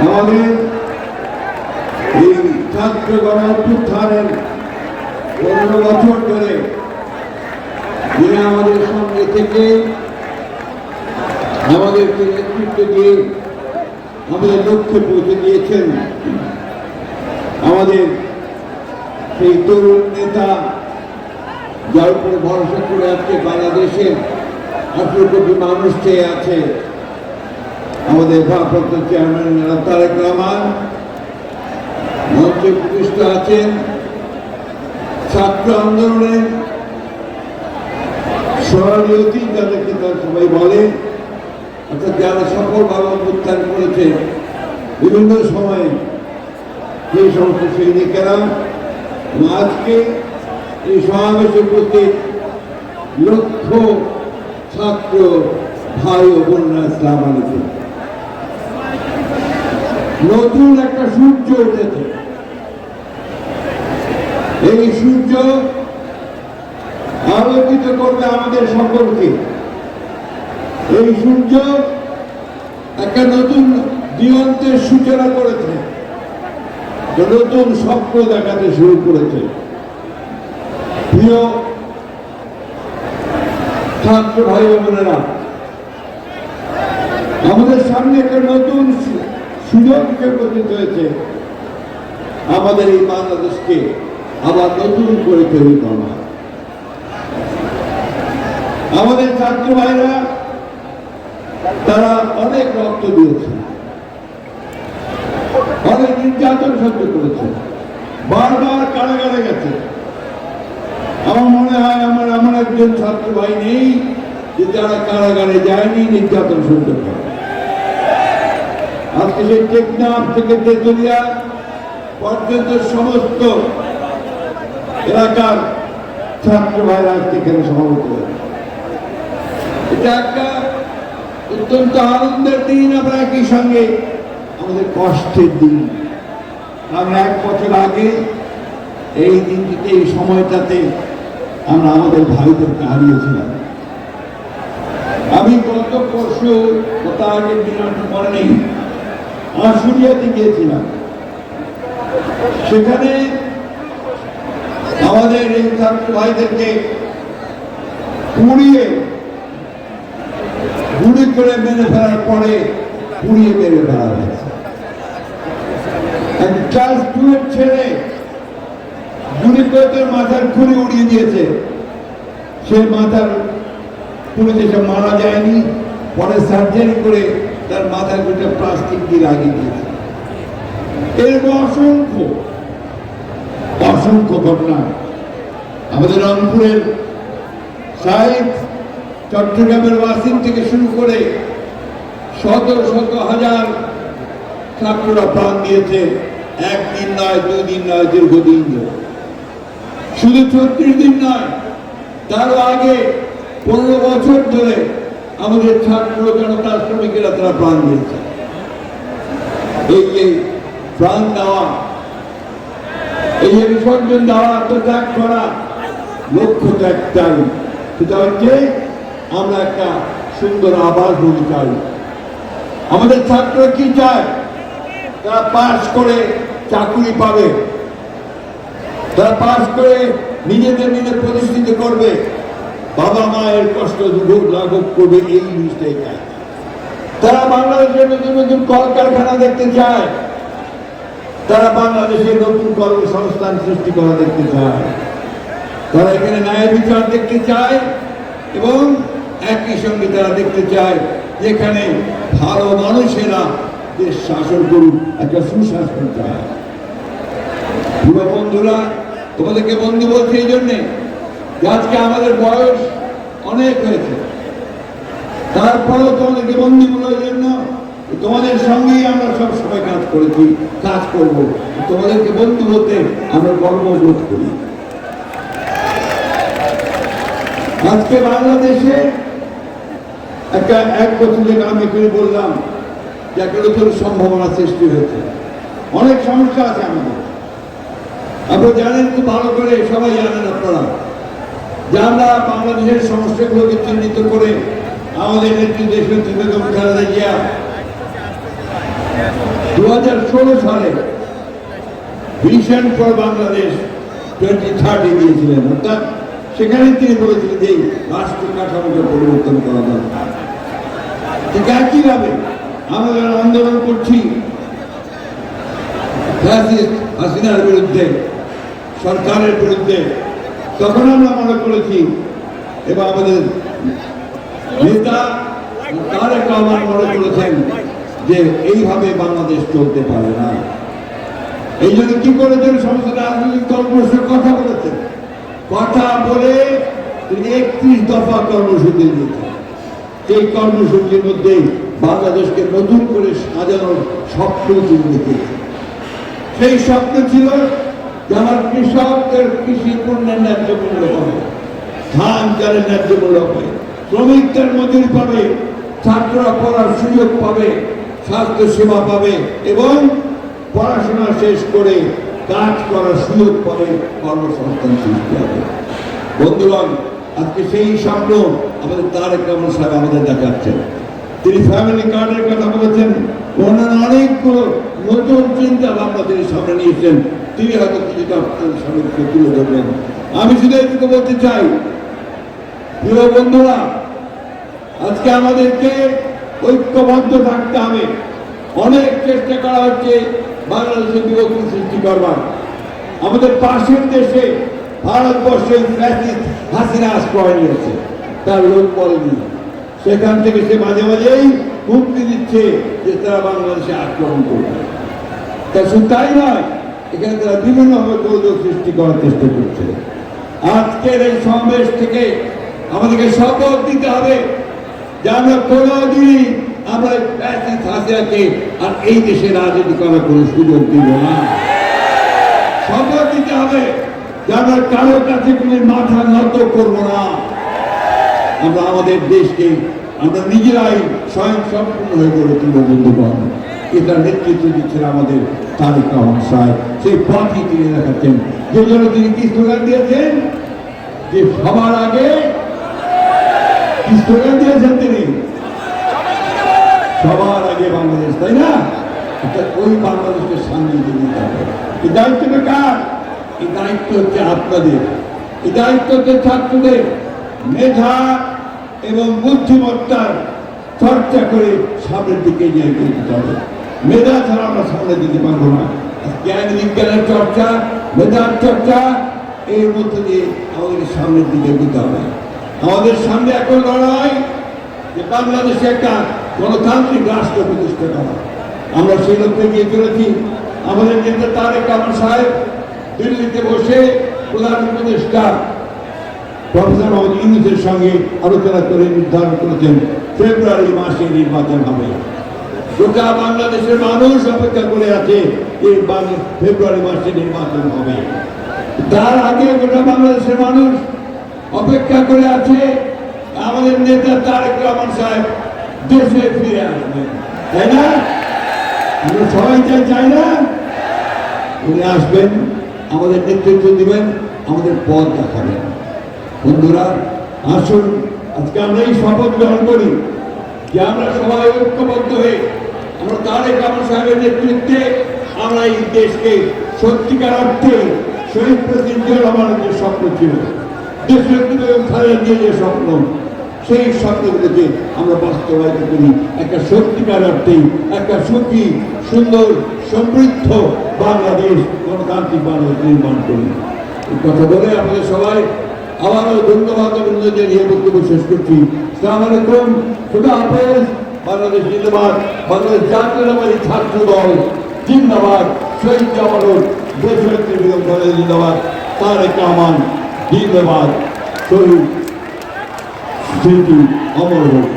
আমাদের এই ছাত্র গণ-অভ্যুত্থানের 15 বছর ধরে যিনি আমাদের সঙ্গে থেকে আমাদেরকে নেতৃত্ব দিয়ে আমাদের লক্ষ্যে পৌঁছে দিয়েছেন, আমাদের সেই তরুণ নেতা যার উপরে ভরসা করে আজকে বাংলাদেশের 18 কোটি মানুষ চেয়ে আছে, আমাদের ভারপ্রাপ্ত চেয়ারম্যান জনাব তারেক রহমান মঞ্চে উপবিষ্ট আছেন। ছাত্র আন্দোলনের সোনালী অতীত যাদেরকে তারা সবাই বলে, অর্থাৎ যারা সফলভাবে অভ্যুত্থান করেছে বিভিন্ন সময়ে সেই সমস্ত সৈনিকেরা, আজকে এই সমাবেশে উপস্থিত লক্ষ ছাত্র ভাই ও বোনরা, আসসালামু আলাইকুম। নতুন একটা সূর্য উঠেছে। এই সূর্য আলোকিত করবে আমাদের সকলকে। এই সূর্য একটা নতুন দিগন্তের সূচনা করেছে, নতুন স্বপ্ন দেখাতে শুরু করেছে। প্রিয় ছাত্র ভাই বোনেরা, আমাদের সামনে একটা নতুন সুযোগ উপস্থিত হয়েছে আমাদের এই বাংলাদেশকে আবার নতুন করে তৈরি করা। আমাদের ছাত্র ভাইরা তারা অনেক রক্ত দিয়েছে, অনেক নির্যাতন সহ্য করেছে, বারবার কারাগারে গেছে। আমার মনে হয় আমার এমন একজন ছাত্র ভাই নেই যে যারা কারাগারে যায়নি, নির্যাতন সহ্য করে। আজকে সেই টেকনাফ থেকে তেতুলিয়া পর্যন্ত সমস্ত এলাকার ছাত্র ভাইরা আজকে এখানে সমবেত হয়েছে। এটা একটা অত্যন্ত আনন্দের দিন, আমরা একই সঙ্গে আমাদের কষ্টের দিন। আমরা 1 বছর আগে এই দিনটিতে, এই সময়টাতে আমরা আমাদের ভাইদেরকে হারিয়েছিলাম। আমি গত পরশু, তার আগের দিন মনে নেই, আশুলিয়াতে গিয়েছিলাম। সেখানে আমাদের এই ছাত্র ভাইদেরকে পুড়িয়ে গুলি করে মেরে ফেলার পরে পুড়িয়ে মেরে ফেলা হয়েছে। ক্লাস 2 এর ছেলে গুলি করে তার মাথার খুলি উড়িয়ে দিয়েছে। সে মাথার পুড়েছে, সে মারা যায়নি, পরে সার্জারি করে তার মাথার দুটো প্লাস্টিক দিয়ে লাগিয়ে দিয়েছে। এরকম অসংখ্য অসংখ্য ঘটনা আমাদের রংপুরের সাহেব, চট্টগ্রামের ওয়াসিম থেকে শুরু করে শত শত হাজার ছাত্ররা প্রাণ দিয়েছে। 1 দিন নয়, 2 দিন নয়, দীর্ঘদিন ধরে। শুধু 36 দিন নয়, তারও আগে 15 বছর ধরে আমাদের ছাত্র জনতা, শ্রমিকেরা তারা প্রাণ দিয়েছে। এই যে প্রাণ দেওয়া, এই যে বিসর্জন দেওয়া, আত্মত্যাগ করা, লক্ষ্যটা একটাই, সেটা হচ্ছে আমরা একটা সুন্দর আবাসভূমি চাই। আমাদের ছাত্ররা কি চায়? তারা পাস করে চাকরি পাবে, তারা পাস করে নিজেদের প্রতিষ্ঠিত করবে, বাবা মায়ের কষ্ট দুঃখ লাঘব করবে, এই জিনিসটাই চায়। তারা বাংলাদেশের নতুন নতুন কলকারখানা দেখতে চায়, তারা বাংলাদেশে নতুন কর্মসংস্থান সৃষ্টি করা দেখতে চায়, তারা এখানে ন্যায় বিচার দেখতে চায়, এবং একই সঙ্গে তারা দেখতে চায় যেখানে ভালো মানুষেরা দেশ শাসন করুক, একটা সুশাসন চায়। প্রিয় বন্ধুরা, তোমাদেরকে বন্ধু বলছি এই জন্যে যে আজকে আমাদের বয়স অনেক হয়েছে, তারপরেও তোমাদেরকে বন্ধু বলার জন্য তোমাদের সঙ্গেই আমরা সব সময় কাজ করেছি, কাজ করব। তোমাদেরকে বন্ধু হতে আমরা গর্ববোধ করি। আজকে বাংলাদেশে একটা 1 বছরের আমি এখানে বললাম যে একটা নতুন সম্ভাবনা সৃষ্টি হয়েছে। অনেক সমস্যা আছে আমাদের, আপনারা জানেন খুব ভালো করে, সবাই জানেন আপনারা যে আমরা বাংলাদেশের সমস্যাগুলোকে চিহ্নিত করে আমাদের নেত্রী দেশনেত্রী বেগম খালেদা জিয়া 2016 সালে ভিশন ফর বাংলাদেশ 2030 দিয়েছিলেন, অর্থাৎ সেখানে তিনি বলেছিলেন যে রাষ্ট্র কাঠামোকে পরিবর্তন করা দরকার। ঠিক একইভাবে আমরা যারা আন্দোলন করছি হাসিনার বিরুদ্ধে, সরকারের বিরুদ্ধে, তখন আমরা মনে করেছি এবং আমাদের নেতা তারেক রহমান মনে করেছেন যে এইভাবে বাংলাদেশ চলতে পারে না। এই জন্য কি করেছেন, সমস্ত রাজনৈতিক দলগুলোর সাথে কথা বলেছেন, কথা বলে তিনি 31 দফা কর্মসূচি দিয়েছেন। সেই কর্মসূচির মধ্যে বাংলাদেশকে নতুন করে সাজানোর স্বপ্ন তিনি দেখেছেন। সেই স্বপ্ন ছিল যে আমার কৃষকদের কৃষি পণ্যের ন্যায্য মূল্য হবে, ধান চালের ন্যায্য মূল্য হবে, শ্রমিকদের মজুরি পাবে, ছাত্ররা পড়ার সুযোগ পাবে, স্বাস্থ্য সেবা পাবে এবং পড়াশোনা শেষ করে কাজ করার সুযোগ পাবে, কর্মসংস্থান সৃষ্টি হবে। বন্ধুগণ, আজকে সেই স্বপ্ন আমাদের তারেক রহমান সাহেব আমাদের দেখাচ্ছেন। তিনি ফ্যামিলি কার্ডের কথা বলেছেন, অন্যান্য অনেকগুলো নতুন চিন্তা ভাবনা তিনি সামনে নিয়েছেন। তিনি হয়তো কিছুটা আপনাদের সামনে তুলে ধরবেন। আমি শুধু এইটুকু বলতে চাই, প্রিয় বন্ধুরা, আজকে আমাদেরকে ঐক্যবদ্ধ থাকতে হবে। অনেক চেষ্টা করা হচ্ছে বাংলাদেশে বিভক্তি সৃষ্টি করবার। আমাদের পাশের দেশে ভারতবর্ষের হাসিনা আশ্রয় নিয়েছে, তার লোক বলেনি। সেখান থেকে সে মাঝে মাঝেই হুমকি দিচ্ছে যে তারা বাংলাদেশে আক্রমণ করবে। তা শুধু তাই নয়, এখানে তারা বিভিন্নভাবে গোলযোগ সৃষ্টি করার চেষ্টা করছে। আজকের এই সমাবেশ থেকে আমাদেরকে শপথ দিতে হবে যে আমরা কোনোদিনই আমরা হাসিনাকে আর এই দেশে রাজনীতি করার কোনো সুযোগ দিব না। শপথ দিতে হবে যে আমরা কারোর কাছে কোনো মাথা নত করবো না। আমরা আমাদের দেশকে আমরা নিজেরাই স্বয়ং সম্পূর্ণ হয়ে গড়ে তুলব। বন্ধুগণ, এটা নেতৃত্ব দিচ্ছেন আমাদের তারেক রহমান সাহেব। সেই পথই তিনি দেখাচ্ছেন, যে জন্য তিনি কি স্লোগান দিয়েছেন যে সবার আগে কি স্লোগান দিয়েছেন তিনি, সবার আগে বাংলাদেশ, তাই না? ওই বাংলাদেশকে সামনে নিতে হবে। এই দায়িত্বটা কার? এই দায়িত্ব হচ্ছে আপনাদের, এই দায়িত্ব হচ্ছে ছাত্রদের। মেধা এবং বুদ্ধিমত্তার চর্চা করে সামনের দিকে এগিয়ে যেতে হবে। মেধা ছাড়া আমরা সামনে দিতে পারবো না। জ্ঞান বিজ্ঞানের চর্চা, মেধার চর্চা, এর মধ্যে দিয়ে আমাদের সামনের দিকে এগোতে হবে। আমাদের সামনে এখন লড়াই যে বাংলাদেশে একটা গণতান্ত্রিক রাষ্ট্র প্রতিষ্ঠা করা। আমরা সেই লক্ষ্যে গিয়ে চলেছি। আমাদের নেতা তারেক রহমান সাহেব দিল্লিতে বসে প্রধান উপদেষ্টা প্রফেসর মোহাম্মদ ইউনূসের সঙ্গে আলোচনা করে নির্ধারণ করেছেন ফেব্রুয়ারি মাসে নির্বাচন হবে। গোটা বাংলাদেশের মানুষ অপেক্ষা করে আছে এই ফেব্রুয়ারি মাসে নির্বাচন হবে। তার আগে গোটা বাংলাদেশের মানুষ অপেক্ষা করে আছে আমাদের নেতা তারেক রহমান সাহেব দেশে ফিরে আসবেন, তাই না? আমরা সবাই চাই না? উনি আসবেন, আমাদের নেতৃত্ব দিবেন, আমাদের পথ দেখাবেন। বন্ধুরা, আসুন আজকে আমরা এই শপথ গ্রহণ করি যে আমরা সবাই ঐক্যবদ্ধ হয়ে আমরা তারেক রহমান সাহেবের নেতৃত্বে আমরা এই দেশকে সত্যিকার অর্থে শহীদ প্রেসিডেন্ট জিয়াউর রহমানের যে স্বপ্ন ছিল, দেশের খালেদা জিয়ার যে স্বপ্ন, সেই স্বপ্নগুলোকে আমরা বাস্তবায়িত করি। একটা সত্যিকার অর্থে একটা সুখী, সুন্দর, সমৃদ্ধ বাংলাদেশ, গণতান্ত্রিক বাংলাদেশ নির্মাণ করি। এই কথা বলে আমাদের সবাই আবারও ধন্যবাদ অভিনন্দন জানিয়ে বক্তব্য শেষ করছি। আসসালামু আলাইকুম, খুদা হাফেজ। বাংলাদেশ জিন্দাবাদ, বাংলাদেশ জাতীয়তাবাদী ছাত্র দল জিন্দাবাদ, শহীদ জামানুর দেশনেত্রী বেগম খালেদা জিন্দাবাদ, তারেক রহমান জিন্দাবাদ, শহীদ স্মৃতি অমর হোক।